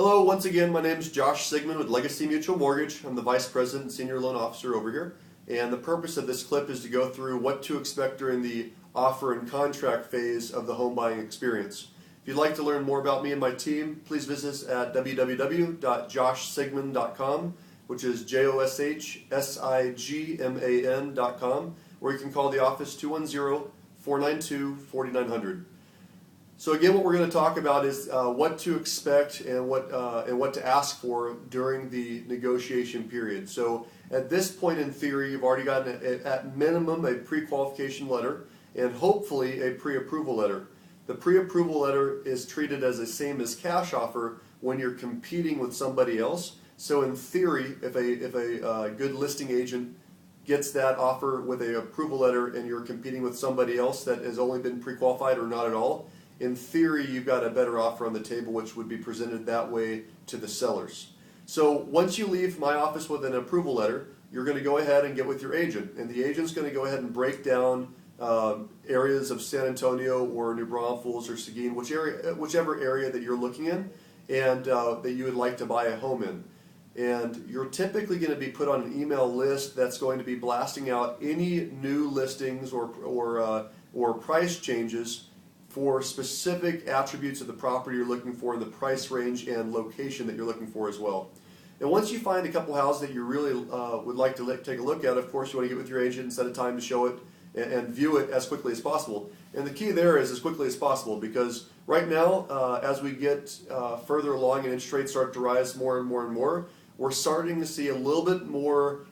Hello, once again, my name is Josh Sigmund with Legacy Mutual Mortgage. I'm the Vice President and Senior Loan Officer over here. And the purpose of this clip is to go through what to expect during the offer and contract phase of the home buying experience. If you'd like to learn more about me and my team, please visit us at www.joshsigman.com, which is JOSHSIGMAN.com, or you can call the office 210-492-4900. So again, what we're going to talk about is what to expect and what to ask for during the negotiation period. So at this point in theory, you've already gotten at minimum a pre-qualification letter and hopefully a pre-approval letter. The pre-approval letter is treated as the same as cash offer when you're competing with somebody else. So in theory, if a good listing agent gets that offer with an approval letter and you're competing with somebody else that has only been pre-qualified or not at all, in theory, you've got a better offer on the table, which would be presented that way to the sellers. So once you leave my office with an approval letter, you're going to go ahead and get with your agent. And the agent's going to go ahead and break down areas of San Antonio or New Braunfels or Seguin, whichever area that you're looking in and that you would like to buy a home in. And you're typically going to be put on an email list that's going to be blasting out any new listings or price changes for specific attributes of the property you're looking for and the price range and location that you're looking for as well. And once you find a couple houses that you really would like to take a look at, of course you want to get with your agent and set a time to show it and view it as quickly as possible. And the key there is as quickly as possible, because right now as we get further along and interest rates start to rise more and more and more, we're starting to see a little bit more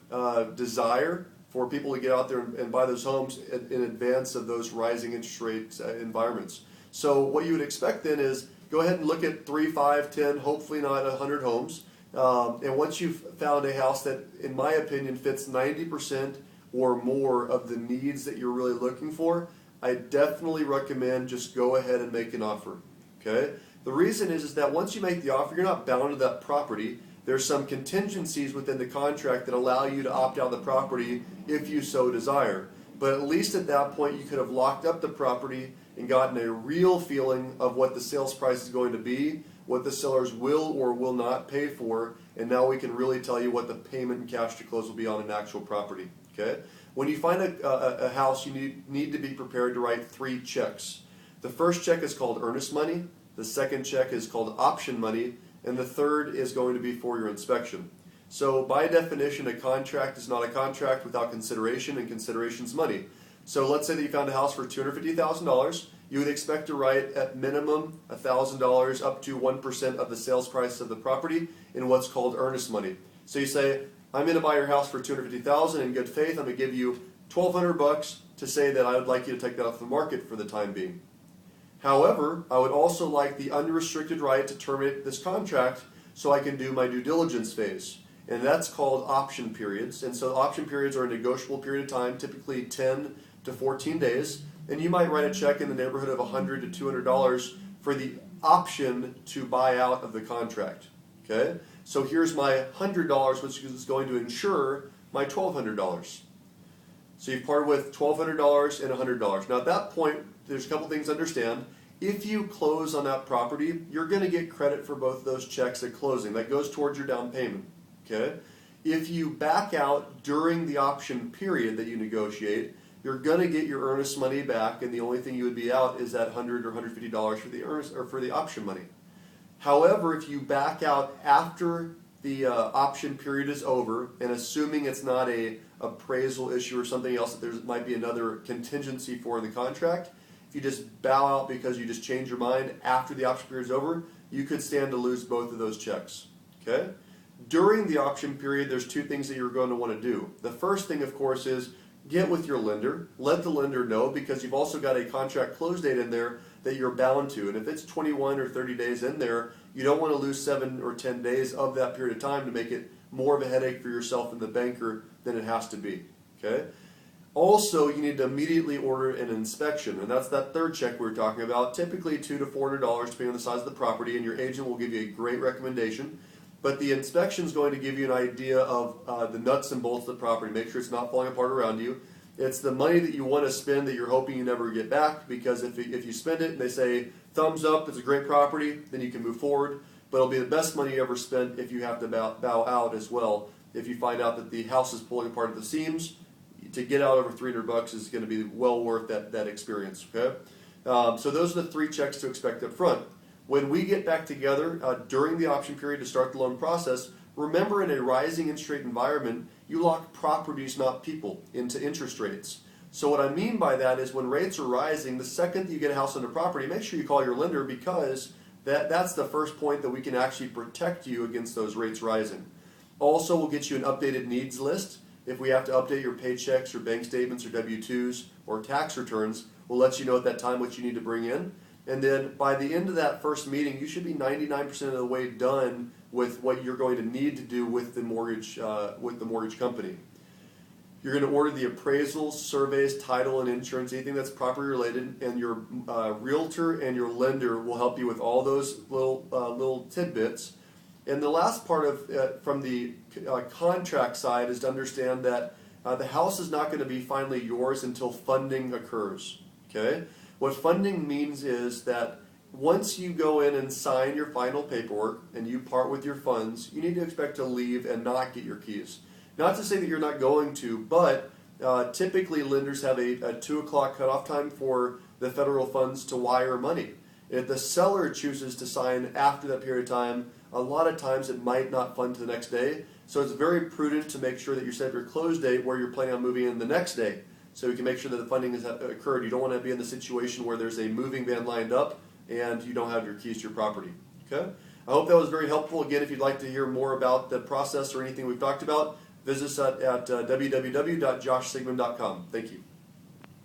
desire for people to get out there and buy those homes in advance of those rising interest rate environments. So what you would expect then is go ahead and look at 3, 5, 10, hopefully not 100 homes. And once you've found a house that, in my opinion, fits 90% or more of the needs that you're really looking for, I definitely recommend just go ahead and make an offer. Okay? The reason is that once you make the offer, you're not bound to that property. There's some contingencies within the contract that allow you to opt out of the property if you so desire. But at least at that point you could have locked up the property and gotten a real feeling of what the sales price is going to be, what the sellers will or will not pay for, and now we can really tell you what the payment and cash to close will be on an actual property. Okay? When you find a house, you need to be prepared to write 3 checks. The first check is called earnest money, the second check is called option money, and the third is going to be for your inspection. So by definition, a contract is not a contract without consideration, and consideration is money. So let's say that you found a house for $250,000. You would expect to write at minimum $1,000 up to 1% of the sales price of the property in what's called earnest money. So you say, I'm going to buy your house for $250,000 in good faith. I'm going to give you $1,200 to say that I would like you to take that off the market for the time being. However, I would also like the unrestricted right to terminate this contract so I can do my due diligence phase. And that's called option periods. And so option periods are a negotiable period of time, typically 10 to 14 days. And you might write a check in the neighborhood of $100 to $200 for the option to buy out of the contract. Okay? So here's my $100, which is going to insure my $1,200. So you've parted with $1,200 and $100. Now at that point, there's a couple things to understand. If you close on that property, you're going to get credit for both of those checks at closing. That goes towards your down payment. Okay? If you back out during the option period that you negotiate, you're going to get your earnest money back, and the only thing you would be out is that $100 or $150 for the earnest or for the option money. However, if you back out after the option period is over, and assuming it's not a appraisal issue or something else that there might be another contingency for in the contract, if you just bow out because you just change your mind after the option period is over, you could stand to lose both of those checks. Okay? During the option period, there's 2 things that you're going to want to do. The first thing, of course, is get with your lender. Let the lender know, because you've also got a contract close date in there that you're bound to. And if it's 21 or 30 days in there, you don't want to lose 7 or 10 days of that period of time to make it more of a headache for yourself and the banker than it has to be. Okay? Also, you need to immediately order an inspection, and that's that third check we were talking about, typically $200 to $400 depending on the size of the property, and your agent will give you a great recommendation. But the inspection is going to give you an idea of the nuts and bolts of the property. Make sure it's not falling apart around you. It's the money that you want to spend that you're hoping you never get back, because if you spend it and they say thumbs up, it's a great property, then you can move forward. but it'll be the best money you ever spent if you have to bow out as well. If you find out that the house is pulling apart at the seams, to get out over $300 is going to be well worth that experience. Okay, so those are the 3 checks to expect up front. When we get back together during the option period to start the loan process, remember, in a rising interest rate environment, you lock properties, not people, into interest rates. So what I mean by that is when rates are rising, the second that you get a house under property, make sure you call your lender, because that's the first point that we can actually protect you against those rates rising. Also, we'll get you an updated needs list. If we have to update your paychecks or bank statements or W-2s or tax returns, we'll let you know at that time what you need to bring in. And then by the end of that first meeting, you should be 99% of the way done with what you're going to need to do with the mortgage company. You're going to order the appraisals, surveys, title, and insurance, anything that's property related, and your realtor and your lender will help you with all those little tidbits. And the last part of from the contract side is to understand that the house is not going to be finally yours until funding occurs. Okay? What funding means is that once you go in and sign your final paperwork and you part with your funds, you need to expect to leave and not get your keys. Not to say that you're not going to, but typically lenders have a 2 o'clock cutoff time for the federal funds to wire money. If the seller chooses to sign after that period of time, a lot of times it might not fund to the next day. So it's very prudent to make sure that you set your close date where you're planning on moving in the next day, so you can make sure that the funding has occurred. You don't want to be in the situation where there's a moving van lined up and you don't have your keys to your property. Okay? I hope that was very helpful. Again, if you'd like to hear more about the process or anything we've talked about, visit us at www.joshsigmund.com. Thank you.